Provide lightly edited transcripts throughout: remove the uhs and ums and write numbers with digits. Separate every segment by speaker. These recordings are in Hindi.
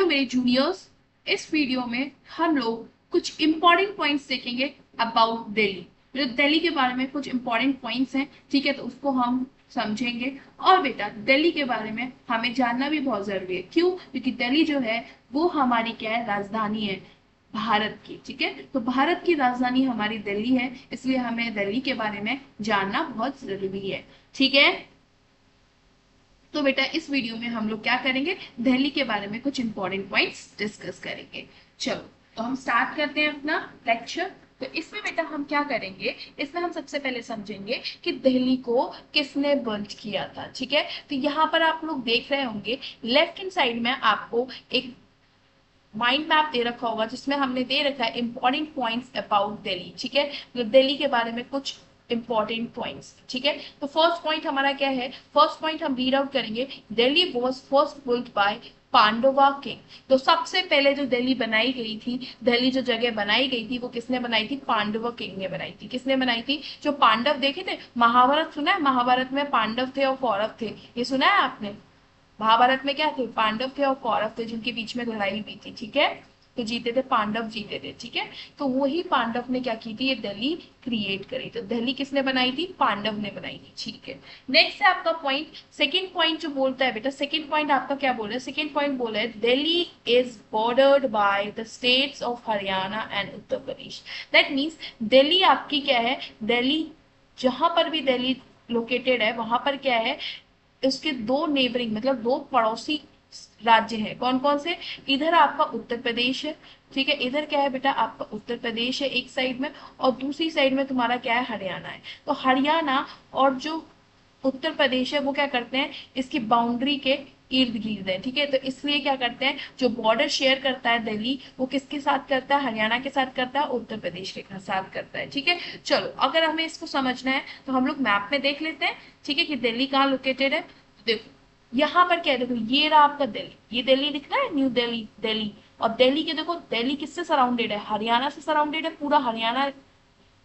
Speaker 1: मेरे जूनियर्स, इस वीडियो में हम लोग कुछ इंपॉर्टेंट पॉइंट्स देखेंगे अबाउट दिल्ली। जो दिल्ली के बारे में कुछ इंपॉर्टेंट पॉइंट्स हैं, ठीक है, तो उसको हम समझेंगे। और बेटा दिल्ली के बारे में हमें जानना भी बहुत जरूरी है। क्यों? क्योंकि दिल्ली जो है वो हमारी क्या है, राजधानी है भारत की। ठीक है, तो भारत की राजधानी हमारी दिल्ली है, इसलिए हमें दिल्ली के बारे में जानना बहुत जरूरी है। ठीक है, तो बेटा इस वीडियो में हम लोग क्या करेंगे, दिल्ली के बारे में कुछ इंपॉर्टेंट पॉइंट्स डिस्कस करेंगे। चलो, तो हम स्टार्ट करते हैं अपना लेक्चर। तो इसमें बेटा हम क्या करेंगे, इसमें हम सबसे पहले समझेंगे कि दिल्ली को किसने बिल्ड किया था। ठीक है, तो यहाँ पर आप लोग देख रहे होंगे लेफ्ट हैंड साइड में आपको एक माइंड मैप दे रखा होगा, जिसमें हमने दे रखा है इंपॉर्टेंट पॉइंट्स अबाउट दिल्ली। ठीक है, तो दिल्ली के बारे में कुछ इंपॉर्टेंट पॉइंट्स। ठीक है, तो फर्स्ट पॉइंट हमारा क्या है, फर्स्ट पॉइंट हम रीड आउट करेंगे। Delhi was first built by Pandava king. तो सबसे पहले जो दिल्ली बनाई गई थी, दिल्ली जो जगह बनाई गई थी, वो किसने बनाई थी? पांडव किंग ने बनाई थी। किसने बनाई थी? जो पांडव, देखे थे महाभारत सुना है? महाभारत में पांडव थे और कौरव थे, ये सुना है आपने? महाभारत में क्या थे? पांडव थे और कौरव थे, जिनके बीच में लड़ाई हुई थी। ठीक है, तो जीते थे पांडव, जीते थे। ठीक है, तो वही पांडव ने क्या की थी, ये दिल्ली क्रिएट करी। तो दिल्ली किसने बनाई थी? पांडव ने बनाई थी। ठीक है, नेक्स्ट है आपका पॉइंट, सेकंड पॉइंट जो बोलता है बेटा, सेकंड पॉइंट आपका क्या बोल रहा है? सेकंड पॉइंट बोला है Delhi is bordered by the states of Haryana and Uttar Pradesh. That means Delhi आपकी क्या है, दिल्ली जहां पर भी दिल्ली लोकेटेड है, वहां पर क्या है, उसके दो नेबरिंग मतलब दो पड़ोसी राज्य हैं। कौन कौन से? इधर आपका उत्तर प्रदेश है, ठीक है, इधर क्या है बेटा, आपका उत्तर प्रदेश है एक साइड में, और दूसरी साइड में तुम्हारा क्या है, हरियाणा है। तो हरियाणा और जो उत्तर प्रदेश है वो क्या करते हैं, इसकी बाउंड्री के इर्द गिर्द है। ठीक है, तो इसलिए क्या करते हैं, जो बॉर्डर शेयर करता है दिल्ली, वो किसके साथ करता है? हरियाणा के साथ करता है, उत्तर प्रदेश के साथ करता है। ठीक है, चलो अगर हमें इसको समझना है तो हम लोग मैप में देख लेते हैं। ठीक है, कि दिल्ली कहाँ लोकेटेड है। तो देखो यहाँ पर क्या है, देखो ये रहा आपका दिल्ली, ये दिल्ली दिख रहा है, न्यू दिल्ली, दिल्ली। और दिल्ली के देखो, दिल्ली किससे सराउंडेड है? हरियाणा से सराउंडेड है, पूरा हरियाणा,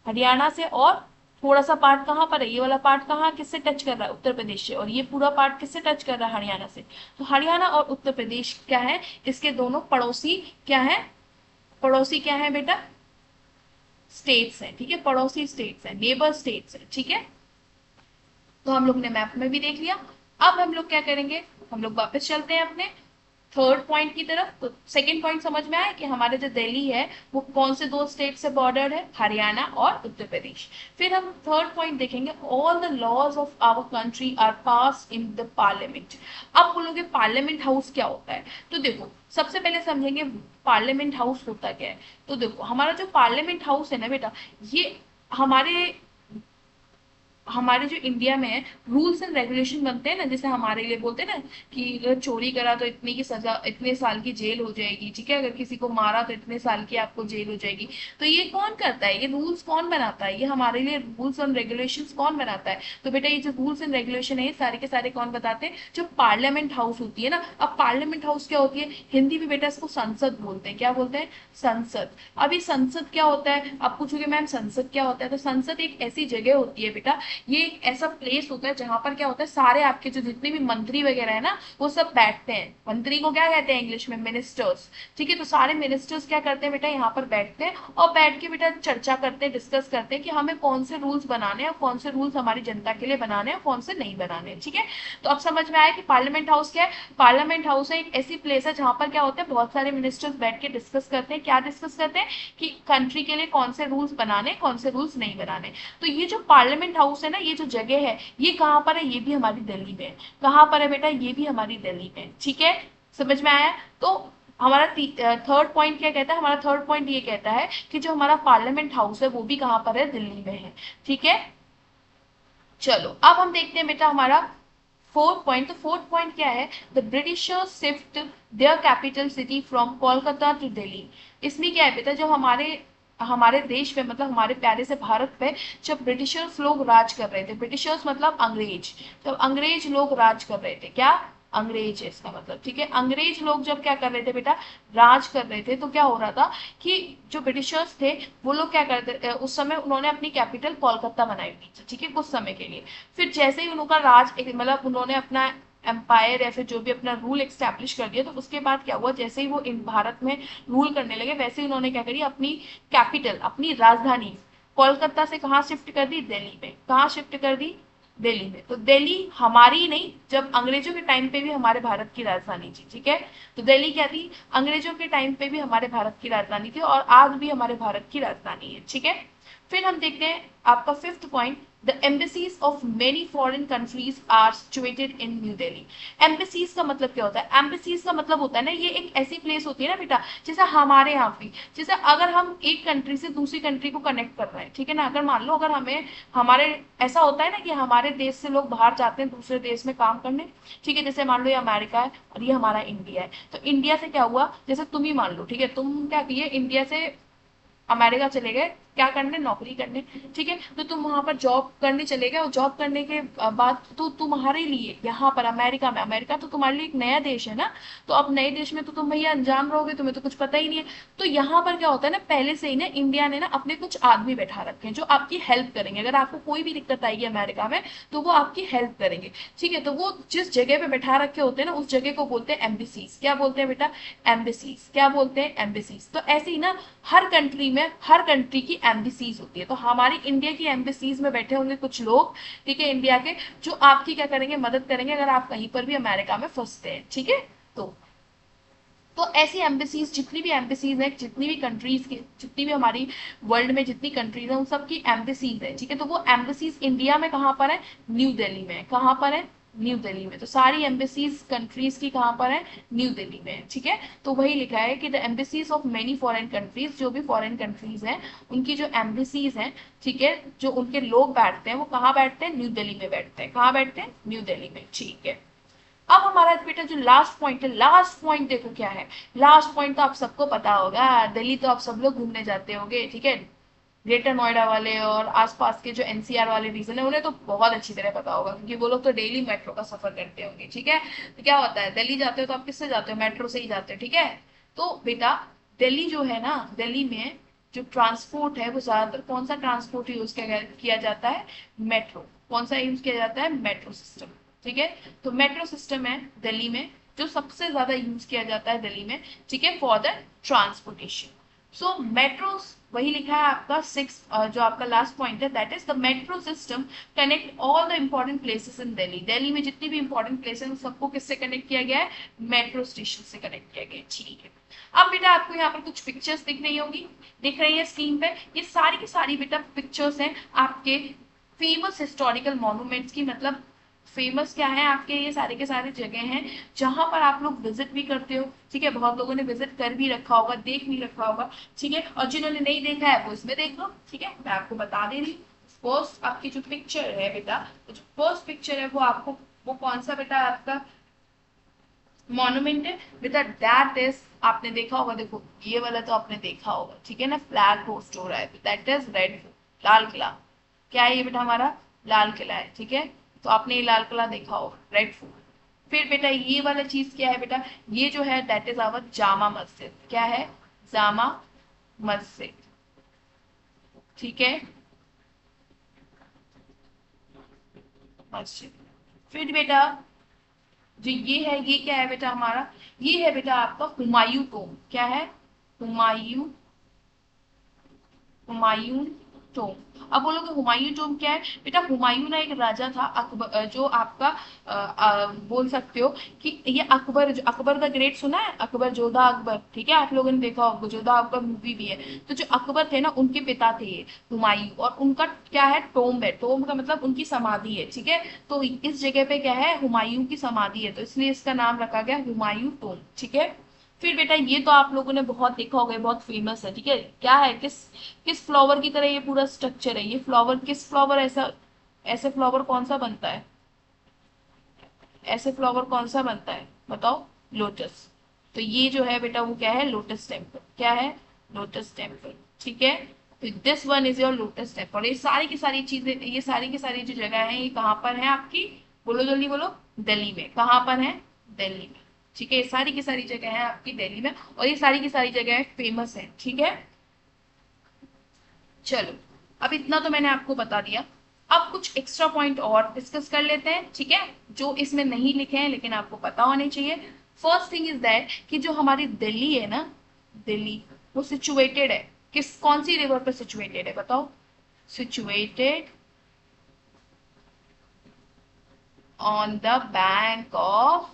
Speaker 1: हरियाणा से। और थोड़ा सा पार्ट कहाँ पर है, ये वाला पार्ट कहाँ किससे टच कर रहा है? उत्तर प्रदेश से। और ये पूरा पार्ट किससे टच कर रहा है? हरियाणा से। तो हरियाणा और उत्तर प्रदेश क्या है, इसके दोनों पड़ोसी क्या है, पड़ोसी क्या है बेटा, स्टेट्स हैं। ठीक है, पड़ोसी स्टेट्स हैं, नेबर स्टेट्स हैं। ठीक है, तो हम लोग ने मैप में भी देख लिया। अब हम लोग क्या करेंगे, हम लोग वापस चलते हैं अपने थर्ड पॉइंट की तरफ। तो सेकंड पॉइंट समझ में आया कि हमारे जो दिल्ली है वो कौन से दो स्टेट से बॉर्डर है, हरियाणा और उत्तर प्रदेश। फिर हम थर्ड पॉइंट देखेंगे, all the laws of our country are pass in the parliament. अब बोलोगे पार्लियामेंट हाउस क्या होता है, तो देखो सबसे पहले समझेंगे पार्लियामेंट हाउस होता क्या है। तो देखो हमारा जो पार्लियामेंट हाउस है ना बेटा, ये हमारे हमारे जो इंडिया में है, रूल्स एंड रेगुलेशन बनते हैं ना, जैसे हमारे लिए बोलते हैं ना कि अगर चोरी करा तो इतने की सजा, इतने साल की जेल हो जाएगी। ठीक है, अगर किसी को मारा तो इतने साल की आपको जेल हो जाएगी। तो ये कौन करता है, ये रूल्स कौन बनाता है, ये हमारे लिए रूल्स एंड रेगुलेशंस कौन बनाता है? तो बेटा ये जो रूल्स एंड रेगुलेशन है, ये सारे के सारे कौन बताते हैं? जो पार्लियामेंट हाउस होती है ना। अब पार्लियामेंट हाउस क्या होती है, हिंदी में बेटा इसको संसद बोलते हैं। क्या बोलते हैं? संसद। अभी संसद क्या होता है, आप पूछोगे मैम संसद क्या होता है, तो संसद एक ऐसी जगह होती है बेटा, ये एक ऐसा प्लेस होता है जहां पर क्या होता है, सारे आपके जो जितने भी मंत्री वगैरह है ना, वो सब बैठते हैं। मंत्री को क्या कहते हैं इंग्लिश में? मिनिस्टर्स। ठीक है, तो सारे मिनिस्टर्स क्या करते हैं बेटा, यहाँ पर बैठते हैं और बैठ के बेटा चर्चा करते हैं, डिस्कस करते हैं कि हमें कौन से रूल्स बनाने हैं और कौन से रूल्स हमारी जनता के लिए बनाने हैं और कौन से नहीं बनाने हैं। ठीक है, तो अब समझ में आया कि पार्लियामेंट हाउस क्या है। पार्लियामेंट हाउस है एक ऐसी प्लेस है जहां पर क्या होता है, बहुत सारे मिनिस्टर्स बैठ के डिस्कस करते हैं। क्या डिस्कस करते हैं? कि कंट्री के लिए कौन से रूल्स बनाने, कौन से रूल्स नहीं बनाने। तो ये जो पार्लियामेंट हाउस है ना, ये जो जगह है, ये कहाँ पर है? ये भी हमारी दिल्ली में है। कहाँ पर है बेटा? ये भी हमारी दिल्ली में है। ठीक है, समझ में आया? तो हमारा थर्ड पॉइंट क्या कहता है, हमारा थर्ड पॉइंट ये कहता है कि जो हमारा पार्लियामेंट हाउस है वो भी कहाँ पर है? दिल्ली में है। ठीक है, चलो अब हम देखते हैं बेटा हमारा फोर्थ पॉइंट। तो फोर्थ पॉइंट क्या है, the Britishers shift their capital city from Kolkata to Delhi. इसमें क्या है बेटा, जो हमारे हमारे देश पे मतलब हमारे प्यारे से भारत पे जब ब्रिटिशर्स लोग राज कर रहे थे, ब्रिटिशर्स मतलब अंग्रेज, जब अंग्रेज लोग राज कर रहे थे, क्या? अंग्रेज है इसका मतलब। ठीक है, अंग्रेज लोग जब क्या कर रहे थे बेटा, राज कर रहे थे, तो क्या हो रहा था कि जो ब्रिटिशर्स थे वो लोग क्या करते, उस समय उन्होंने अपनी कैपिटल कोलकाता बनाई हुई थी। ठीक है, कुछ समय के लिए। फिर जैसे ही उनका राज मतलब उन्होंने अपना एम्पायर या फिर जो भी अपना रूल एक्स्टैब्लिश कर दिया, तो उसके बाद क्या हुआ, जैसे ही वो इन भारत में रूल करने लगे वैसे ही उन्होंने क्या करी, अपनी कैपिटल, अपनी राजधानी कोलकाता से कहाँ शिफ्ट कर दी, दिल्ली में। कहाँ शिफ्ट कर दी, दिल्ली में। तो दिल्ली हमारी नहीं, जब अंग्रेजों के टाइम पे भी हमारे भारत की राजधानी थी, ठीक है। तो दिल्ली क्या थी, अंग्रेजों के टाइम पे भी हमारे भारत की राजधानी थी और आज भी हमारे भारत की राजधानी है, ठीक है। फिर हम देखते हैं आपका fifth point, the embassies of many foreign countries are situated in New Delhi. Embassies का मतलब क्या होता है, एम्बेसीज का मतलब होता है ना, ये एक ऐसी प्लेस होती है ना बेटा, जैसे हमारे यहाँ पे, जैसे अगर हम एक कंट्री से दूसरी कंट्री को कनेक्ट कर रहे हैं, ठीक है ना, अगर मान लो अगर हमें हमारे ऐसा होता है ना कि हमारे देश से लोग बाहर जाते हैं दूसरे देश में काम करने, ठीक है, जैसे मान लो ये अमेरिका है और ये हमारा इंडिया है, तो इंडिया से क्या हुआ, जैसे तुम ही मान लो, ठीक है, तुम क्या किए, इंडिया से अमेरिका चले गए, क्या करने, नौकरी करने, ठीक है। तो तुम वहां पर जॉब करने चले गए और जॉब करने के बाद तो तुम्हारे लिए यहाँ पर अमेरिका में, अमेरिका तो तुम्हारे लिए एक नया देश है ना, तो अब नए देश में तो तुम भैया अनजान रहोगे, तुम्हें तो कुछ पता ही नहीं है। तो यहाँ पर क्या होता है ना, पहले से ही ना इंडिया ने ना अपने कुछ आदमी बैठा रखे हैं जो आपकी हेल्प करेंगे, अगर आपको कोई भी दिक्कत आएगी अमेरिका में तो वो आपकी हेल्प करेंगे, ठीक है। तो वो जिस जगह पे बैठा रखे होते हैं ना उस जगह को बोलते हैं एम्बेसीज। क्या बोलते हैं बेटा, एम्बेसीज। क्या बोलते हैं, एम्बेसीज। तो ऐसे ही ना हर कंट्री में हर कंट्री की एम्बेसीज होती है, तो हमारी इंडिया की एम्बेसीज में बैठे होंगे कुछ लोग, ठीक है, इंडिया के, जो आपकी क्या करेंगे, मदद करेंगे अगर आप कहीं पर भी अमेरिका में फंसते हैं, ठीक है। तो ऐसी एम्बेसीज, जितनी भी एम्बेसीज है, जितनी भी कंट्रीज की, जितनी भी हमारी वर्ल्ड में जितनी कंट्रीज है उन सब की एम्बेसीज है, ठीक है। तो वो एम्बेसीज इंडिया में कहाँ पर है, न्यू दिल्ली में। कहाँ पर है, न्यू दिल्ली में। तो सारी एम्बेसीज कंट्रीज की कहाँ पर है, न्यू दिल्ली में, ठीक है। तो वही लिखा है कि the embassies of many foreign countries, जो भी फॉरेन कंट्रीज हैं उनकी जो एम्बेसीज हैं, ठीक है, जो उनके लोग बैठते हैं वो कहाँ बैठते हैं, न्यू दिल्ली में बैठते हैं। कहाँ बैठते हैं, न्यू दिल्ली में, ठीक है। अब हमारा बेटा जो लास्ट पॉइंट है, लास्ट पॉइंट देखो क्या है। लास्ट पॉइंट तो आप सबको पता होगा, दिल्ली तो आप सब लोग घूमने जाते होंगे, ठीक है। ग्रेटर नोएडा वाले और आसपास के जो एनसीआर वाले रीजन है उन्हें तो बहुत अच्छी तरह पता होगा, क्योंकि वो लोग तो डेली मेट्रो का सफर करते होंगे, ठीक है। तो क्या होता है, दिल्ली जाते हो तो आप किससे जाते हो, मेट्रो से ही जाते हो, ठीक है। तो बेटा दिल्ली जो है ना, दिल्ली में जो ट्रांसपोर्ट है वो ज्यादातर कौन सा ट्रांसपोर्ट यूज किया जाता है, मेट्रो। कौन सा यूज किया जाता है, मेट्रो सिस्टम, ठीक है। तो मेट्रो सिस्टम है दिल्ली में जो सबसे ज्यादा यूज किया जाता है दिल्ली में, ठीक है, for the transportation. So metro, वही लिखा है आपका सिक्स, जो आपका लास्ट पॉइंट है, that is the metro system connect all the important places in Delhi. Delhi में जितनी भी इंपॉर्टेंट प्लेसेस हैं सबको किससे कनेक्ट किया गया है, मेट्रो स्टेशन से कनेक्ट किया गया है, ठीक है। अब बेटा आपको यहाँ पर कुछ पिक्चर्स दिख रही होंगी, दिख रही है स्क्रीन पे, ये सारी की सारी बेटा पिक्चर्स हैं आपके फेमस हिस्टोरिकल मॉन्यूमेंट्स की। मतलब फेमस क्या है आपके, ये सारे के सारे जगह हैं जहां पर आप लोग विजिट भी करते हो, ठीक है। बहुत लोगों ने विजिट कर भी रखा होगा, देख भी रखा होगा, ठीक है। और जिन्होंने नहीं देखा है वो इसमें देख लो, ठीक है, मैं आपको बता दे रही हूँ। फर्स्ट आपकी जो पिक्चर है बेटा, तो जो फर्स्ट पिक्चर है वो आपको, वो कौन सा बेटा आपका मॉन्यूमेंट है बेटा, दैट इज, आपने देखा होगा, देखो ये वाला तो आपने देखा होगा, ठीक है ना, फ्लैग होस्ट हो रहा है, that is red fort, Lal Qila. क्या है ये बेटा, हमारा लाल किला है, ठीक है। तो आपने ये लाल किला देखा होगा, रेड फोर्ट। फिर बेटा ये वाला चीज क्या है बेटा, ये जो है that is our Jama Masjid. क्या है, जामा मस्जिद, ठीक है, मस्जिद। फिर बेटा जो ये है, ये क्या है बेटा हमारा, ये है बेटा आपका हुमायूं टोम। क्या है, हुमायूं, हुमायूं टोम। अब बोलोगे हुमायूं टोम क्या है बेटा, हुमायूं ना एक राजा था, अकबर, जो आपका बोल सकते हो कि ये अकबर, जो अकबर द ग्रेट सुना है, अकबर जोधा अकबर, ठीक है, आप लोगों ने देखा होगा, जोधा अकबर मूवी भी है। तो जो अकबर थे ना उनके पिता थे ये हुमायूं, और उनका क्या है, टोम्ब है, टोम्ब का मतलब उनकी समाधि है, ठीक है। तो इस जगह पे क्या है, हुमायूं की समाधि है, तो इसलिए इसका नाम रखा गया हुमायूं टोम्ब, ठीक है। फिर बेटा ये तो आप लोगों ने बहुत देखा होगा, ये बहुत फेमस है, ठीक है। क्या है, किस किस फ्लावर की तरह ये पूरा स्ट्रक्चर है, ये फ्लावर किस फ्लावर, ऐसा ऐसे फ्लावर कौन सा बनता है, ऐसे फ्लावर कौन सा बनता है बताओ, लोटस। तो ये जो है बेटा वो क्या है, लोटस टेम्पल। क्या है, लोटस टेम्पल, ठीक है। तो this one is your lotus temple. ये सारी की सारी चीजें, ये सारी की सारी जो जगह है ये कहाँ पर है आपकी, बोलो जल्दी बोलो, दिल्ली में। कहाँ पर है, दिल्ली में, ठीक है। ये सारी की सारी जगह है आपकी दिल्ली में, और ये सारी की सारी जगह फेमस है, ठीक है। चलो अब इतना तो मैंने आपको बता दिया। अब कुछ एक्स्ट्रा पॉइंट और डिस्कस कर लेते हैं, ठीक है, जो इसमें नहीं लिखे हैं लेकिन आपको पता होने चाहिए। फर्स्ट थिंग इज दैट कि जो हमारी दिल्ली है ना, दिल्ली, वो सिचुएटेड है किस, कौन सी रिवर पर सिचुएटेड है बताओ? Situated on the bank of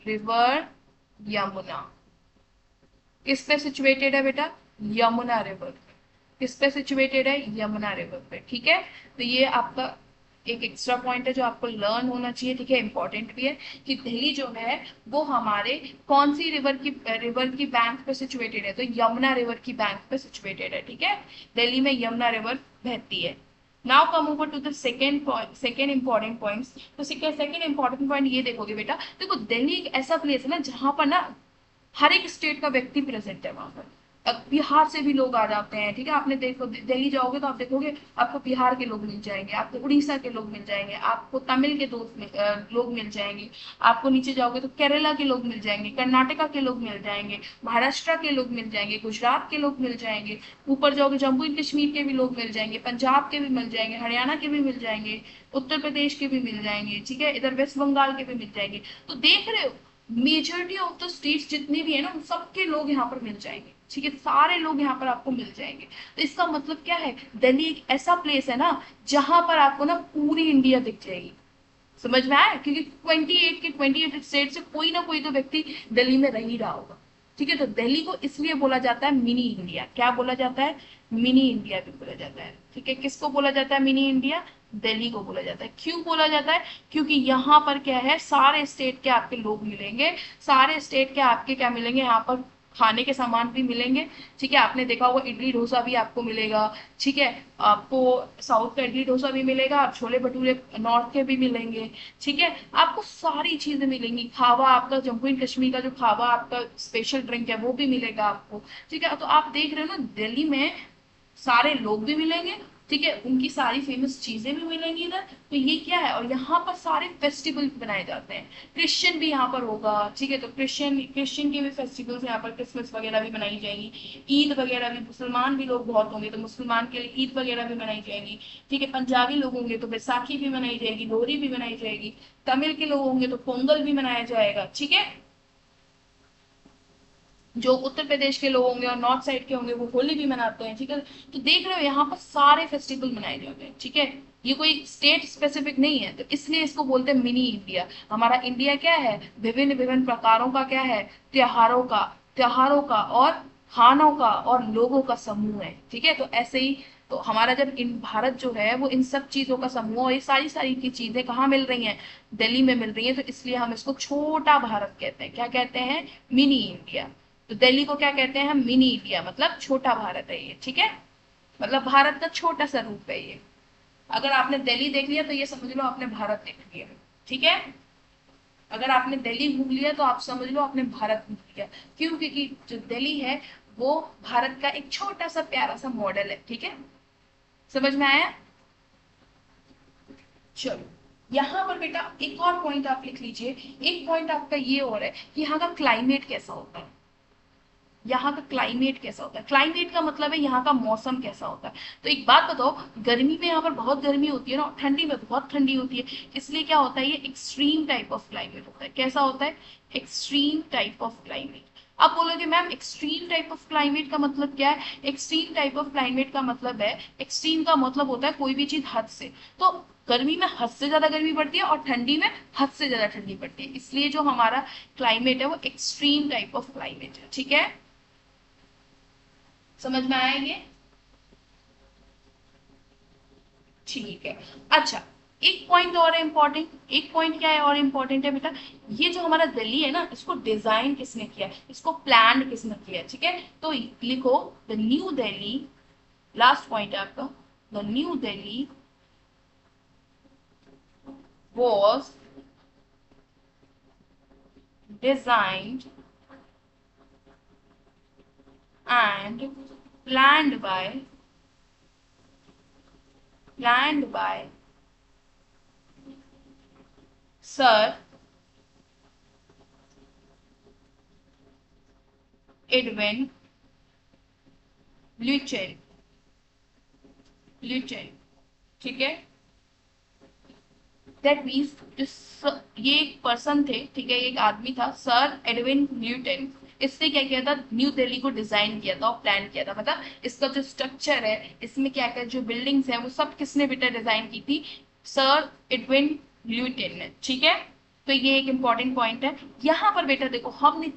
Speaker 1: river Yamuna. किस पे सिचुएटेड है बेटा? यमुना रिवर पे। किस पे सिचुएटेड है? यमुना रिवर पे, ठीक है। तो ये आपका एक एक्स्ट्रा पॉइंट है जो आपको लर्न होना चाहिए, ठीक है, इंपॉर्टेंट भी है कि दिल्ली जो है वो हमारे कौन सी रिवर की बैंक पे सिचुएटेड है? तो यमुना रिवर की बैंक पे सिचुएटेड है, ठीक है। दिल्ली में यमुना रिवर बहती है। Now come over to the second important points. तो सेकेंड इंपॉर्टेंट पॉइंट ये देखोगे बेटा, देखो दिल्ली एक ऐसा प्लेस है ना जहां पर ना हर एक स्टेट का व्यक्ति प्रेजेंट है वहां पर। अब बिहार से भी लोग आ जाते हैं, ठीक है, आपने देखो दिल्ली जाओगे तो आप देखोगे आपको बिहार के लोग मिल जाएंगे, आपको उड़ीसा के लोग मिल जाएंगे, आपको तमिल के लोग मिल जाएंगे, आपको नीचे जाओगे तो केरला के लोग मिल जाएंगे, कर्नाटका के लोग मिल जाएंगे, महाराष्ट्र के लोग मिल जाएंगे, गुजरात के लोग मिल जाएंगे, ऊपर जाओगे जम्मू एंड कश्मीर के भी लोग मिल जाएंगे, पंजाब के भी मिल जाएंगे, हरियाणा के भी मिल जाएंगे, उत्तर प्रदेश के भी मिल जाएंगे, ठीक है, इधर वेस्ट बंगाल के भी मिल जाएंगे। तो देख रहे हो मेजोरिटी ऑफ द स्टेट्स जितने भी है ना उन सबके लोग यहाँ पर मिल जाएंगे, ठीक है, सारे लोग यहाँ पर आपको मिल जाएंगे। तो इसका मतलब क्या है, दिल्ली एक ऐसा प्लेस है ना जहां पर आपको ना पूरी इंडिया दिख जाएगी। समझ में आया? क्योंकि 28 स्टेट से कोई ना कोई तो व्यक्ति दिल्ली में रह ही रहा होगा, ठीक है। तो दिल्ली को इसलिए बोला जाता है मिनी इंडिया। क्या बोला जाता है? मिनी इंडिया भी बोला जाता है, ठीक है। किसको बोला जाता है मिनी इंडिया? दिल्ली को बोला जाता है। क्यों बोला जाता है? क्योंकि यहाँ पर क्या है, सारे स्टेट के आपके लोग मिलेंगे, सारे स्टेट के आपके क्या मिलेंगे यहाँ पर, खाने के सामान भी मिलेंगे, ठीक है। आपने देखा होगा इडली डोसा भी आपको मिलेगा, ठीक है, आपको साउथ का इडली डोसा भी मिलेगा, आप छोले भटूरे नॉर्थ के भी मिलेंगे, ठीक है, आपको सारी चीजें मिलेंगी। खावा आपका जम्मू एंड कश्मीर का जो खावा आपका स्पेशल ड्रिंक है वो भी मिलेगा आपको, ठीक है। तो आप देख रहे हो ना दिल्ली में सारे लोग भी मिलेंगे, ठीक है, उनकी सारी फेमस चीजें भी मिलेंगी इधर। तो ये क्या है, और यहाँ पर सारे फेस्टिवल बनाए जाते हैं। क्रिश्चियन भी यहाँ पर होगा, ठीक है, तो क्रिश्चियन के भी फेस्टिवल्स यहाँ पर, क्रिसमस वगैरह भी मनाई जाएगी, ईद वगैरह भी, मुसलमान भी लोग बहुत होंगे तो मुसलमान के लिए ईद वगैरह भी मनाई जाएगी, ठीक है, पंजाबी लोग होंगे तो बैसाखी भी मनाई जाएगी, लोहरी भी मनाई जाएगी, तमिल के लोग होंगे तो पोंगल भी मनाया जाएगा, ठीक है। जो उत्तर प्रदेश के लोग होंगे और नॉर्थ साइड के होंगे वो होली भी मनाते हैं, ठीक है। तो देख रहे हो यहाँ पर सारे फेस्टिवल मनाए जाते हैं, ठीक है। ये कोई स्टेट स्पेसिफिक नहीं है, तो इसलिए इसको बोलते हैं मिनी इंडिया। हमारा इंडिया क्या है, विभिन्न विभिन्न प्रकारों का क्या है, त्योहारों का और खानों का और लोगों का समूह है, ठीक है। तो ऐसे ही तो हमारा जब इन भारत जो है वो इन सब चीजों का समूह, और ये सारी सारी की चीजें कहाँ मिल रही हैं, दिल्ली में मिल रही हैं। तो इसलिए हम इसको छोटा भारत कहते हैं। क्या कहते हैं? Mini India. तो दिल्ली को क्या कहते हैं हम? मिनी इंडिया, मतलब छोटा भारत है ये, ठीक है, मतलब भारत का छोटा सा रूप है ये। अगर आपने दिल्ली देख लिया तो ये समझ लो आपने भारत देख लिया, ठीक है। अगर आपने दिल्ली घूम लिया तो आप समझ लो आपने भारत घूम लिया। क्यों? क्योंकि जो दिल्ली है वो भारत का एक छोटा सा प्यारा सा मॉडल है, ठीक है। समझ में आया? चलो, यहाँ पर बेटा एक और पॉइंट आप लिख लीजिए। एक पॉइंट आपका ये और है कि यहाँ का क्लाइमेट कैसा होता है। यहाँ का क्लाइमेट कैसा होता है? क्लाइमेट का मतलब है यहाँ का मौसम कैसा होता है। तो एक बात बताओ, गर्मी में यहाँ पर बहुत गर्मी होती है ना, और ठंडी में बहुत ठंडी होती है, इसलिए क्या होता है, ये एक्सट्रीम टाइप ऑफ क्लाइमेट होता है। कैसा होता है? Extreme type of climate. अब बोलोगे ma'am extreme type of climate का मतलब क्या है? एक्सट्रीम टाइप ऑफ क्लाइमेट का मतलब है, एक्सट्रीम का मतलब होता है कोई भी चीज हद से। तो गर्मी में हद से ज्यादा गर्मी पड़ती है और ठंडी में हद से ज्यादा ठंडी पड़ती है, इसलिए जो हमारा क्लाइमेट है वो एक्सट्रीम टाइप ऑफ क्लाइमेट है, ठीक है। समझ में आया ये? ठीक है। अच्छा, एक पॉइंट और है इम्पोर्टेंट। एक पॉइंट क्या है और इम्पोर्टेंट है बेटा, ये जो हमारा दिल्ली है ना इसको डिजाइन किसने किया है, इसको प्लान किसने किया है, ठीक है। तो लिखो the new Delhi, last point है आपका, the new Delhi was designed and planned by planned by Sir Edwin Lutyens. Lutein, ठीक है। दैट मीन्स ये एक पर्सन थे, ठीक है, एक आदमी था, सर एडविन न्यूटन। इसने क्या किया था, न्यू दिल्ली को डिजाइन किया था और प्लान किया था। मतलब इसका जो स्ट्रक्चर है, इसमें क्या क्या जो बिल्डिंग्स है, वो सब किसने बेटा डिजाइन की थी, सर एडविन न्यूटन ने, ठीक है। तो ये एक इंपॉर्टेंट पॉइंट है। यहाँ पर बेटा देखो, हमने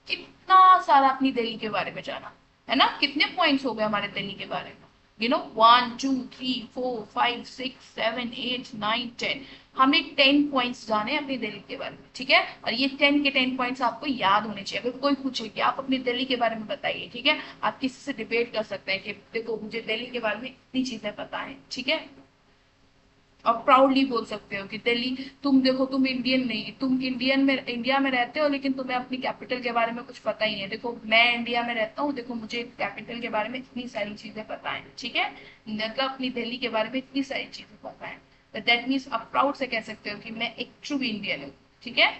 Speaker 1: कितना सारा अपनी दिल्ली के बारे में जाना, है ना। कितने पॉइंट्स हो गए हमारे दिल्ली के बारे में, 1 2 3 4 5 6 7 8 9 10। हमने 10 पॉइंट्स जाने अपनी दिल्ली के बारे में, ठीक है। और ये 10 के 10 पॉइंट्स आपको याद होने चाहिए। अगर कोई पूछे कि आप अपनी दिल्ली के बारे में बताइए, ठीक है, आप किसी से डिबेट कर सकते हैं कि देखो मुझे दिल्ली के बारे में इतनी चीजें पता है, ठीक है। और प्राउडली बोल सकते हो कि दिल्ली, तुम देखो तुम इंडियन नहीं, तुम इंडिया में रहते हो, लेकिन तुम्हें अपनी कैपिटल के बारे में कुछ पता ही नहीं है। देखो मैं इंडिया में रहता हूँ, देखो मुझे कैपिटल के बारे में इतनी सारी चीजें पता है, ठीक है। मतलब अपनी दिल्ली के बारे में इतनी सारी चीजें पता है। तो दैट मीन्स आप प्राउड से कह सकते हो कि मैं एक ट्रू इंडियन हूँ, ठीक है।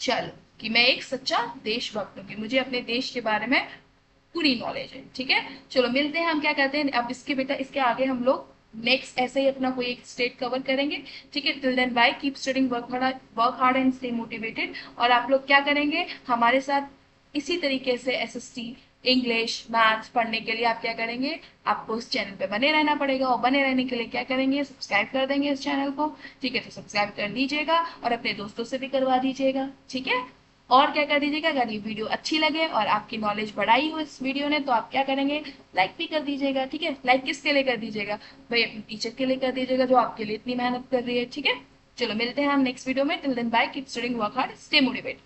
Speaker 1: चलो, कि मैं एक सच्चा देशभक्त हूँ, कि मुझे अपने देश के बारे में पूरी नॉलेज है, ठीक है। चलो मिलते हैं, हम क्या कहते हैं अब इसके बेटा, इसके आगे हम लोग नेक्स्ट ऐसे ही अपना कोई एक स्टेट कवर करेंगे, ठीक है। Till then bye, keep studying, work hard and stay motivated. और आप लोग क्या करेंगे हमारे साथ इसी तरीके से एसएसटी, इंग्लिश, मैथ्स पढ़ने के लिए आप क्या करेंगे, आपको इस चैनल पे बने रहना पड़ेगा। और बने रहने के लिए क्या करेंगे, सब्सक्राइब कर देंगे इस चैनल को, ठीक है। तो सब्सक्राइब कर दीजिएगा और अपने दोस्तों से भी करवा दीजिएगा, ठीक है। और क्या कर दीजिएगा, अगर ये वीडियो अच्छी लगे और आपकी नॉलेज बढ़ाई हो इस वीडियो ने, तो आप क्या करेंगे, लाइक भी कर दीजिएगा, ठीक है। लाइक किसके लिए कर दीजिएगा भाई, अपने टीचर के लिए कर दीजिएगा जो आपके लिए इतनी मेहनत कर रही है, ठीक है। चलो मिलते हैं हम नेक्स्ट वीडियो में। Till then bye, keep studying, work hard, stay motivated.